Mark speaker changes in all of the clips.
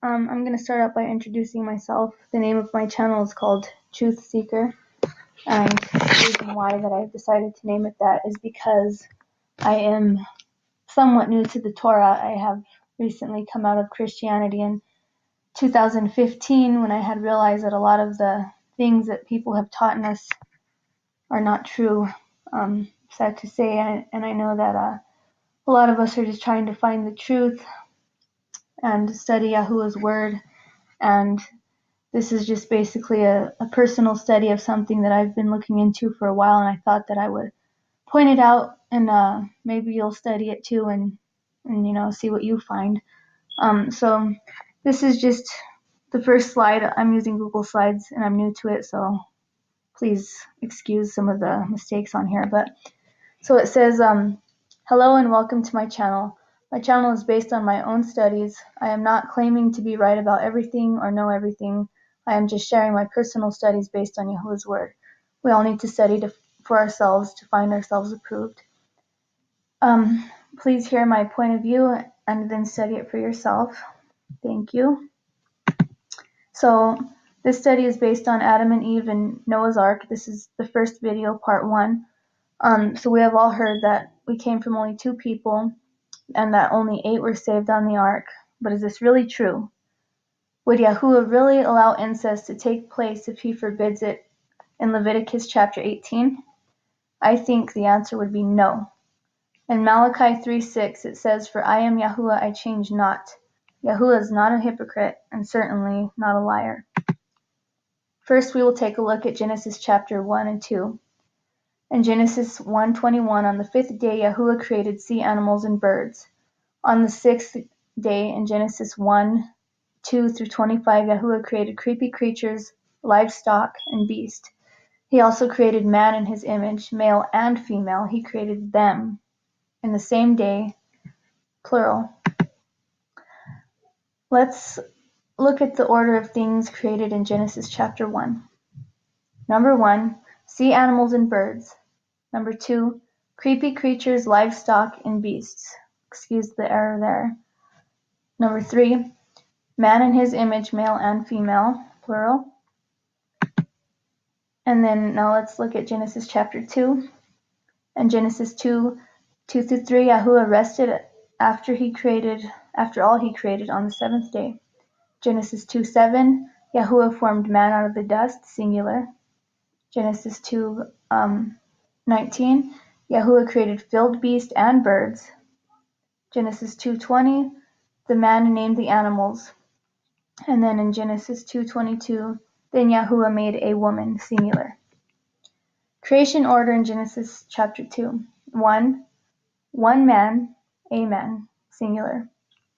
Speaker 1: I'm going to start out by introducing myself. The name of my channel is called Truth Seeker, and the reason why that I've decided to name it that is because I am somewhat new to the Torah. I have recently come out of Christianity in 2015 when I had realized that a lot of the things that people have taught us are not true, sad to say, and I know that a lot of us are just trying to find the truth and study Yahuwah's word, and this is just basically a personal study of something that I've been looking into for a while, and I thought that I would point it out, and maybe you'll study it too, and see what you find. So this is just the first slide. I'm using Google Slides, and I'm new to it, so please excuse some of the mistakes on here. But so it says, hello and welcome to my channel. My channel is based on my own studies. I am not claiming to be right about everything or know everything. I am just sharing my personal studies based on Yahuwah's word. We all need to study for ourselves to find ourselves approved. Please hear my point of view and then study it for yourself. Thank you. So this study is based on Adam and Eve and Noah's Ark. This is the first video, part 1. So we have all heard that we came from only 2 people and that only 8 were saved on the ark. But is this really true? Would Yahuwah really allow incest to take place if he forbids it in Leviticus chapter 18? I think the answer would be no. In Malachi 3:6 it says, "For I am Yahuwah, I change not." Yahuwah is not a hypocrite and certainly not a liar. First we will take a look at Genesis chapter 1 and 2. In Genesis 1:21, on the 5th day Yahuwah created sea animals and birds. On the 6th day in Genesis 1:2 through 25, Yahuwah created creepy creatures, livestock, and beast. He also created man in his image, male and female. He created them in the same day, plural. Let's look at the order of things created in Genesis chapter 1. Number 1, sea animals and birds. Number 2, creepy creatures, livestock, and beasts. Excuse the error there. Number 3, man in his image, male and female, plural. And then now let's look at Genesis chapter 2. In Genesis 2:2 through 3, Yahuwah rested after all he created on the 7th day. Genesis 2:7, Yahuwah formed man out of the dust, singular. Genesis 2:19, Yahuwah created field beasts and birds. Genesis 2:20, the man named the animals. And then in Genesis 2:22, then Yahuwah made a woman, singular. Creation order in Genesis chapter 2. 1, one man, a man, singular.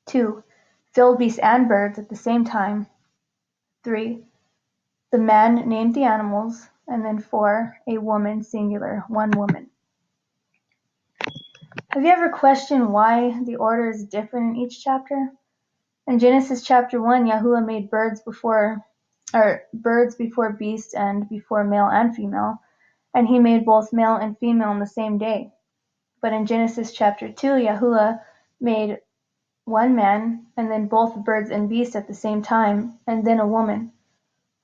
Speaker 1: 2, field beasts and birds at the same time. 3, the man named the animals. And then 4, a woman, singular, one woman. Have you ever questioned why the order is different in each chapter? In Genesis chapter 1, Yahuwah made birds before beasts and before male and female, and he made both male and female on the same day. But in Genesis chapter 2, Yahuwah made one man and then both birds and beasts at the same time, and then a woman.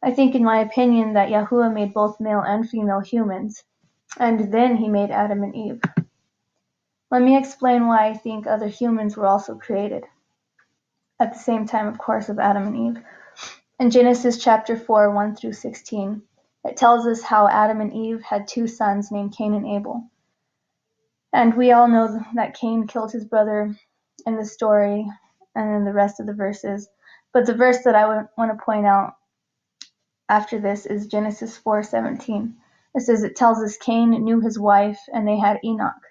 Speaker 1: I think, in my opinion, that Yahuwah made both male and female humans, and then he made Adam and Eve. Let me explain why I think other humans were also created at the same time, of course, of Adam and Eve. In Genesis chapter 4, 1 through 16, it tells us how Adam and Eve had 2 sons named Cain and Abel. And we all know that Cain killed his brother in the story and in the rest of the verses. But the verse that I want to point out after this is Genesis 4:17. It tells us Cain knew his wife and they had Enoch.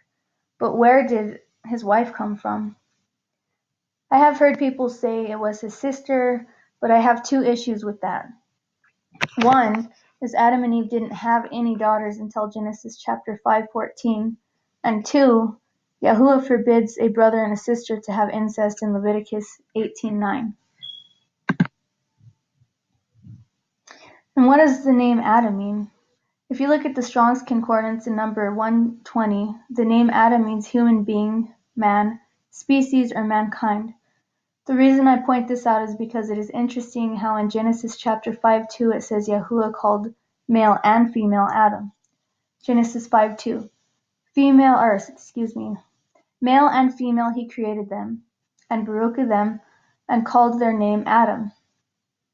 Speaker 1: But where did his wife come from? I have heard people say it was his sister, but I have 2 issues with that. One is Adam and Eve didn't have any daughters until Genesis chapter 5:14. And 2, Yahuwah forbids a brother and a sister to have incest in Leviticus 18:9. And what does the name Adam mean? If you look at the Strong's Concordance in number 120, the name Adam means human being, man, species, or mankind. The reason I point this out is because it is interesting how in Genesis chapter 5:2 it says Yahuwah called male and female Adam. Genesis 5:2. Male and female he created them, and baruched them, and called their name Adam,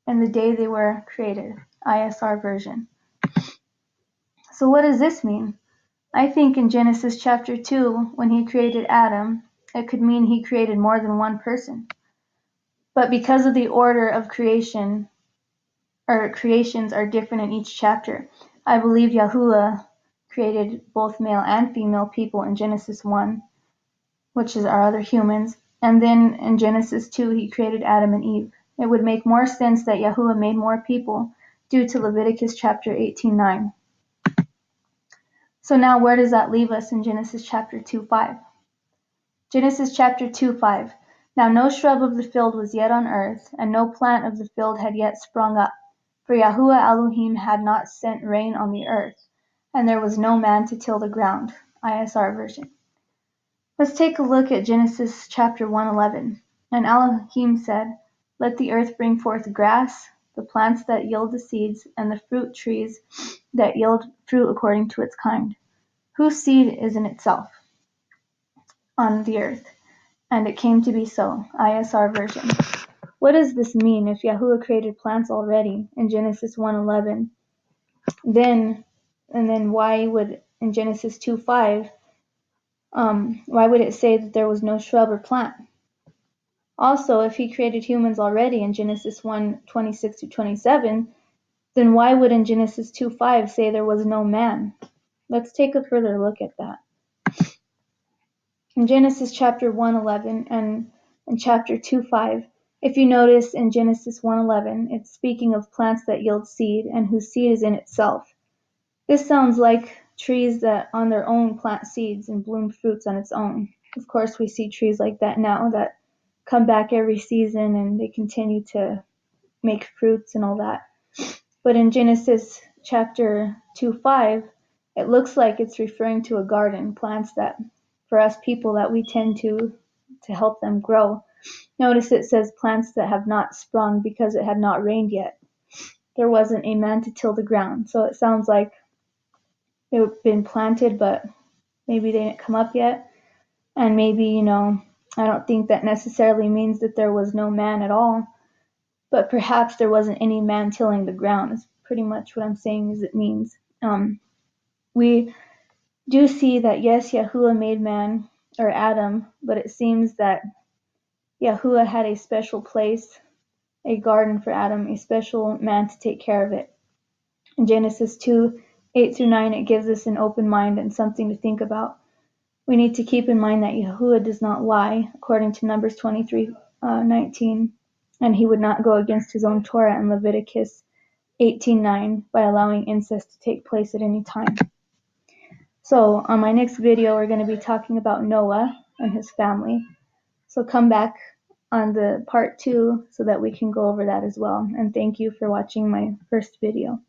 Speaker 1: in the day they were created. ISR version. So what does this mean? I think in Genesis chapter 2, when he created Adam, it could mean he created more than one person. But because of the order of creation, or creations are different in each chapter, I believe Yahuwah created both male and female people in Genesis 1, which is our other humans, and then in Genesis 2 he created Adam and Eve. It would make more sense that Yahuwah made more people due to Leviticus chapter 18:9. So now where does that leave us in Genesis chapter 2:5? Genesis chapter 2:5. Now no shrub of the field was yet on earth, and no plant of the field had yet sprung up, for Yahuwah Elohim had not sent rain on the earth, and there was no man to till the ground. ISR version. Let's take a look at Genesis chapter 1:11. And Elohim said, "Let the earth bring forth grass, the plants that yield the seeds, and the fruit trees that yield fruit according to its kind, whose seed is in itself on the earth." And it came to be so. ISR version. What does this mean if Yahuwah created plants already in Genesis 1:11? Then why would in Genesis 2:5 why would it say that there was no shrub or plant? Also, if he created humans already in Genesis 1:26-27, then why would in Genesis 2:5 say there was no man? Let's take a further look at that. In Genesis chapter 1:11 and in chapter 2:5, if you notice in Genesis 1:11, it's speaking of plants that yield seed and whose seed is in itself. This sounds like trees that on their own plant seeds and bloom fruits on its own. Of course, we see trees like that now that come back every season and they continue to make fruits and all that. But in Genesis chapter 2:5, it looks like it's referring to a garden, plants that for us people that we tend to help them grow. Notice it says plants that have not sprung because it had not rained yet. There wasn't a man to till the ground. So it sounds like they've been planted, but maybe they didn't come up yet. And maybe, I don't think that necessarily means that there was no man at all. But perhaps there wasn't any man tilling the ground is pretty much what I'm saying is it means. We do see that, yes, Yahuwah made man, or Adam, but it seems that Yahuwah had a special place, a garden for Adam, a special man to take care of it. In Genesis 2:8-9, it gives us an open mind and something to think about. We need to keep in mind that Yahuwah does not lie, according to Numbers 23:19, and he would not go against his own Torah in Leviticus 18:9 by allowing incest to take place at any time. So on my next video, we're going to be talking about Noah and his family. So come back on the part 2 so that we can go over that as well. And thank you for watching my first video.